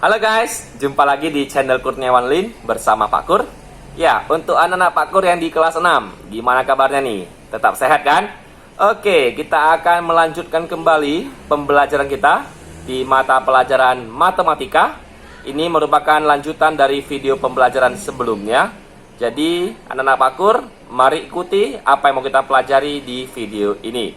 Halo guys, jumpa lagi di channel Kurniawan Lin bersama Pak Kur. Ya, untuk anak-anak Pak Kur yang di kelas 6, gimana kabarnya nih? Tetap sehat kan? Oke, kita akan melanjutkan kembali pembelajaran kita di mata pelajaran matematika. Ini merupakan lanjutan dari video pembelajaran sebelumnya. Jadi, anak-anak Pak Kur, mari ikuti apa yang mau kita pelajari di video ini.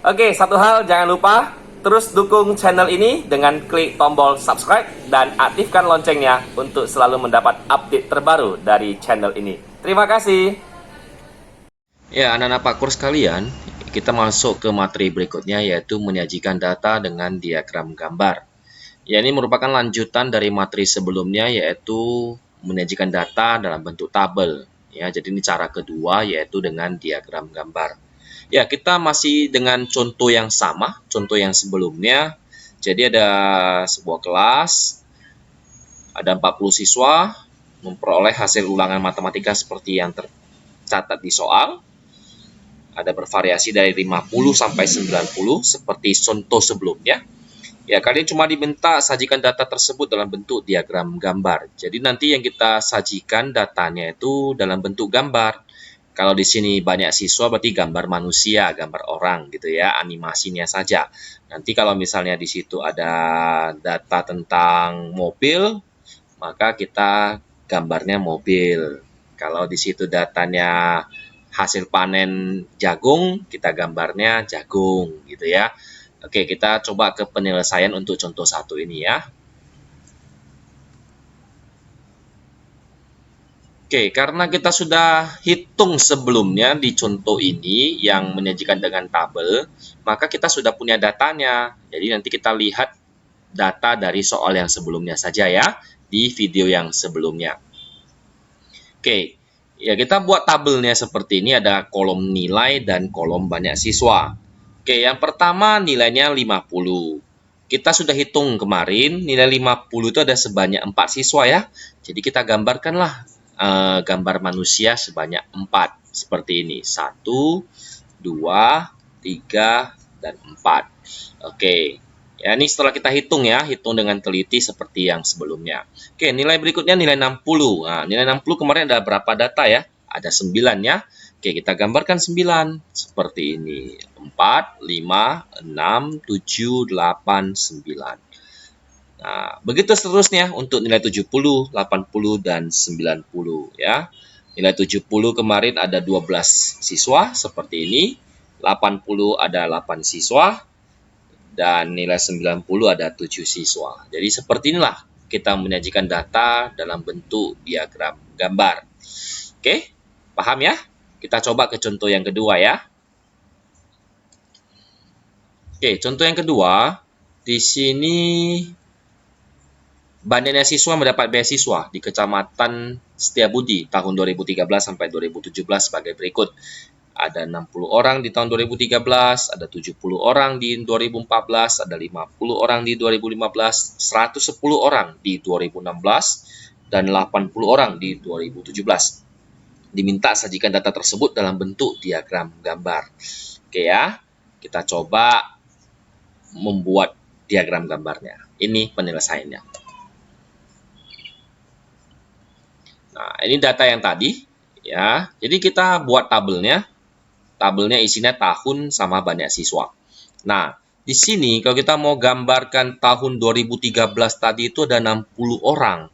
Oke, satu hal jangan lupa terus dukung channel ini dengan klik tombol subscribe dan aktifkan loncengnya untuk selalu mendapat update terbaru dari channel ini. Terima kasih. Ya, anak-anak Pak Kur sekalian, kita masuk ke materi berikutnya yaitu menyajikan data dengan diagram gambar. Ya, ini merupakan lanjutan dari materi sebelumnya yaitu menyajikan data dalam bentuk tabel. Ya, jadi ini cara kedua yaitu dengan diagram gambar. Ya, kita masih dengan contoh yang sama, contoh yang sebelumnya. Jadi ada sebuah kelas, ada 40 siswa, memperoleh hasil ulangan matematika seperti yang tercatat di soal. Ada bervariasi dari 50 sampai 90 seperti contoh sebelumnya. Ya, kalian cuma diminta sajikan data tersebut dalam bentuk diagram gambar. Jadi nanti yang kita sajikan datanya itu dalam bentuk gambar. Kalau di sini banyak siswa berarti gambar manusia, gambar orang gitu ya, animasinya saja. Nanti kalau misalnya di situ ada data tentang mobil, maka kita gambarnya mobil. Kalau di situ datanya hasil panen jagung, kita gambarnya jagung gitu ya. Oke, kita coba ke penyelesaian untuk contoh satu ini ya. Oke, karena kita sudah hitung sebelumnya di contoh ini yang menyajikan dengan tabel, maka kita sudah punya datanya. Jadi nanti kita lihat data dari soal yang sebelumnya saja ya, di video yang sebelumnya. Oke, ya kita buat tabelnya seperti ini, ada kolom nilai dan kolom banyak siswa. Oke, yang pertama nilainya 50. Kita sudah hitung kemarin, nilai 50 itu ada sebanyak 4 siswa ya. Jadi kita gambarkanlah gambar manusia sebanyak 4 seperti ini, 1, 2, 3, dan 4. Oke, ya ini setelah kita hitung ya, hitung dengan teliti seperti yang sebelumnya. Oke, nilai berikutnya nilai 60. Nah, nilai 60 kemarin ada berapa data ya? Ada 9 ya. Oke, kita gambarkan 9 seperti ini, 4, 5, 6, 7, 8, 9. Nah, begitu seterusnya untuk nilai 70, 80, dan 90 ya. Nilai 70 kemarin ada 12 siswa seperti ini, 80 ada 8 siswa, dan nilai 90 ada 7 siswa. Jadi seperti inilah kita menyajikan data dalam bentuk diagram gambar. Oke, paham ya? Kita coba ke contoh yang kedua ya. Oke, contoh yang kedua, di sini banyaknya siswa mendapat beasiswa di Kecamatan Setiabudi tahun 2013 sampai 2017 sebagai berikut. Ada 60 orang di tahun 2013, ada 70 orang di 2014, ada 50 orang di 2015, 110 orang di 2016, dan 80 orang di 2017. Diminta sajikan data tersebut dalam bentuk diagram gambar. Oke ya, kita coba membuat diagram gambarnya. Ini penyelesaiannya. Nah, ini data yang tadi ya. Jadi kita buat tabelnya. Tabelnya isinya tahun sama banyak siswa. Nah, di sini kalau kita mau gambarkan tahun 2013 tadi itu ada 60 orang.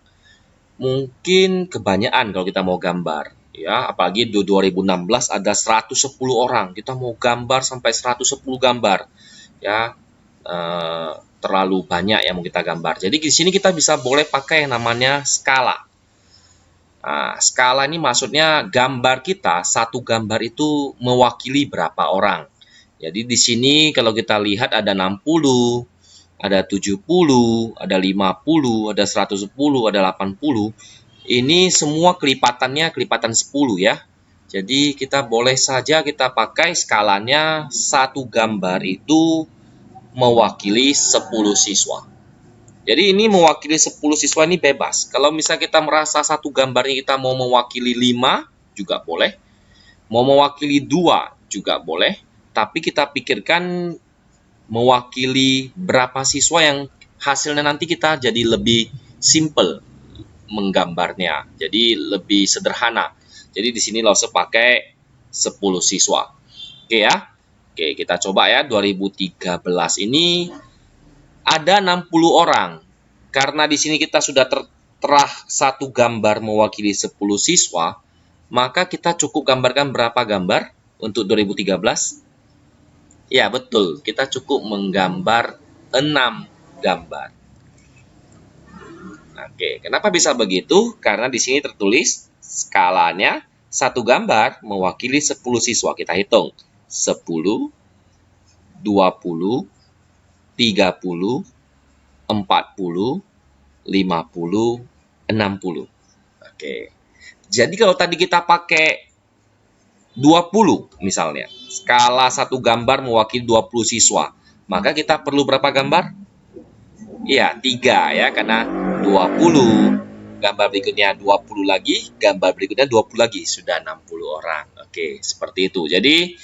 Mungkin kebanyakan kalau kita mau gambar ya, apalagi di 2016 ada 110 orang. Kita mau gambar sampai 110 gambar. Ya, terlalu banyak yang mau kita gambar. Jadi di sini kita bisa boleh pakai yang namanya skala. Nah, skala ini maksudnya gambar kita, satu gambar itu mewakili berapa orang. Jadi di sini kalau kita lihat ada 60, ada 70, ada 50, ada 110, ada 80. Ini semua kelipatannya kelipatan 10 ya. Jadi kita boleh saja kita pakai skalanya satu gambar itu mewakili 10 siswa. Jadi ini mewakili 10 siswa ini bebas. Kalau misalnya kita merasa satu gambarnya kita mau mewakili 5 juga boleh. Mau mewakili 2 juga boleh. Tapi kita pikirkan mewakili berapa siswa yang hasilnya nanti kita jadi lebih simple menggambarnya. Jadi lebih sederhana. Jadi di sini Lause pakai 10 siswa. Oke ya. Oke, kita coba ya. 2013 ini ada 60 orang. Karena di sini kita sudah tertera satu gambar mewakili 10 siswa, maka kita cukup gambarkan berapa gambar untuk 2013? Ya, betul. Kita cukup menggambar 6 gambar. Oke, kenapa bisa begitu? Karena di sini tertulis skalanya satu gambar mewakili 10 siswa. Kita hitung. 10, 20, 30, 40, 50, 60. Oke. Jadi kalau tadi kita pakai 20 misalnya, skala satu gambar mewakili 20 siswa, maka kita perlu berapa gambar? Iya, 3 ya, karena 20, gambar berikutnya 20 lagi, gambar berikutnya 20 lagi, sudah 60 orang. Oke, seperti itu. Jadi,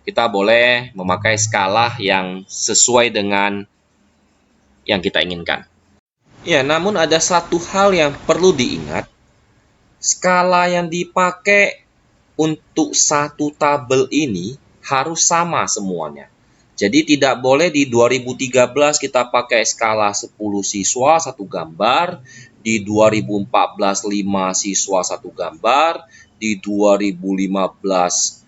kita boleh memakai skala yang sesuai dengan yang kita inginkan. Ya, namun ada satu hal yang perlu diingat. Skala yang dipakai untuk satu tabel ini harus sama semuanya. Jadi tidak boleh di 2013 kita pakai skala 10 siswa satu gambar, di 2014 5 siswa satu gambar, di 2015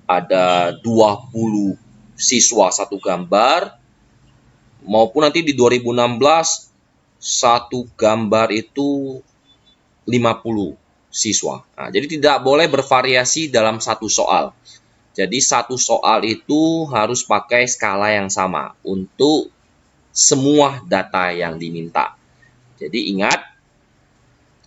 ada 20 siswa satu gambar, maupun nanti di 2016 satu gambar itu 50 siswa. Nah, jadi tidak boleh bervariasi dalam satu soal. Jadi satu soal itu harus pakai skala yang sama untuk semua data yang diminta. Jadi ingat,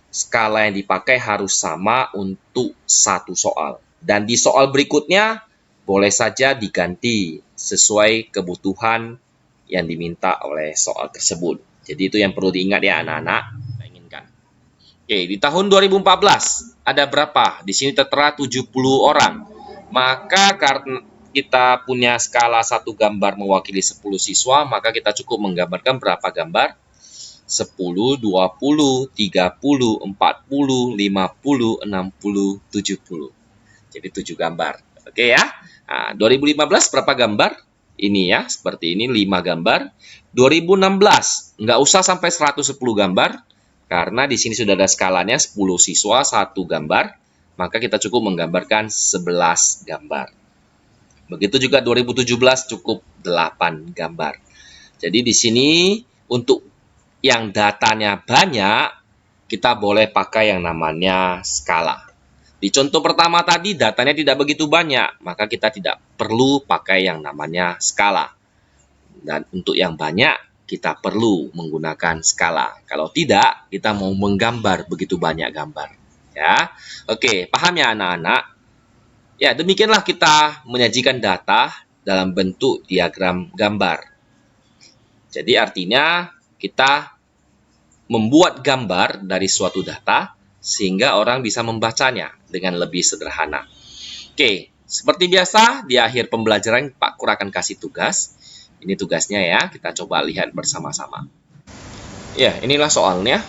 skala yang dipakai harus sama untuk satu soal. Dan di soal berikutnya, boleh saja diganti sesuai kebutuhan yang diminta oleh soal tersebut. Jadi itu yang perlu diingat ya anak-anak. Oke, di tahun 2014 ada berapa? Di sini tertera 70 orang. Maka karena kita punya skala satu gambar mewakili 10 siswa, maka kita cukup menggambarkan berapa gambar? 10, 20, 30, 40, 50, 60, 70. Jadi 7 gambar. Oke ya. Nah, 2015 berapa gambar? Ini ya, seperti ini 5 gambar. 2016 nggak usah sampai 110 gambar. Karena di sini sudah ada skalanya 10 siswa satu gambar, maka kita cukup menggambarkan 11 gambar. Begitu juga 2017 cukup 8 gambar. Jadi di sini untuk yang datanya banyak, kita boleh pakai yang namanya skala. Di contoh pertama tadi datanya tidak begitu banyak, maka kita tidak perlu pakai yang namanya skala. Dan untuk yang banyak, kita perlu menggunakan skala. Kalau tidak, kita mau menggambar begitu banyak gambar. Ya, oke, paham ya anak-anak? Ya, demikianlah kita menyajikan data dalam bentuk diagram gambar. Jadi artinya kita membuat gambar dari suatu data sehingga orang bisa membacanya dengan lebih sederhana. Oke, seperti biasa di akhir pembelajaran Pak Kur akan kasih tugas. Ini tugasnya ya, kita coba lihat bersama-sama. Ya, inilah soalnya.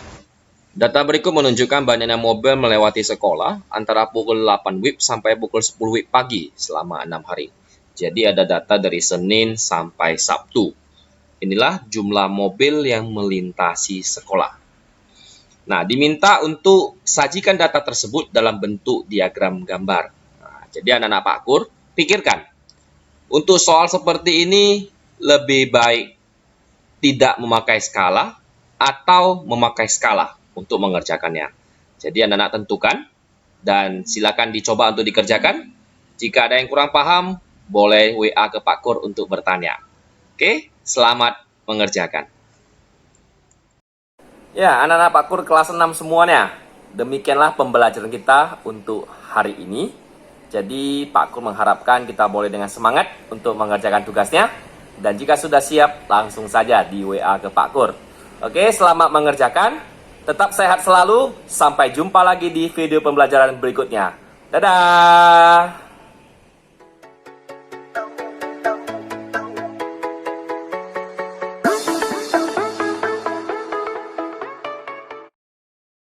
Data berikut menunjukkan banyaknya mobil melewati sekolah antara pukul 8 WIB sampai pukul 10 WIB pagi selama 6 hari. Jadi ada data dari Senin sampai Sabtu. Inilah jumlah mobil yang melintasi sekolah. Nah, diminta untuk sajikan data tersebut dalam bentuk diagram gambar. Nah, jadi anak-anak Pak Kur, pikirkan. Untuk soal seperti ini, lebih baik tidak memakai skala atau memakai skala untuk mengerjakannya. Jadi anak-anak tentukan dan silakan dicoba untuk dikerjakan. Jika ada yang kurang paham, boleh WA ke Pak Kur untuk bertanya. Oke, selamat mengerjakan. Ya, anak-anak Pak Kur kelas 6 semuanya. Demikianlah pembelajaran kita untuk hari ini. Jadi Pak Kur mengharapkan kita boleh dengan semangat untuk mengerjakan tugasnya. Dan jika sudah siap, langsung saja di WA ke Pak Kur. Oke, selamat mengerjakan. Tetap sehat selalu. Sampai jumpa lagi di video pembelajaran berikutnya. Dadah!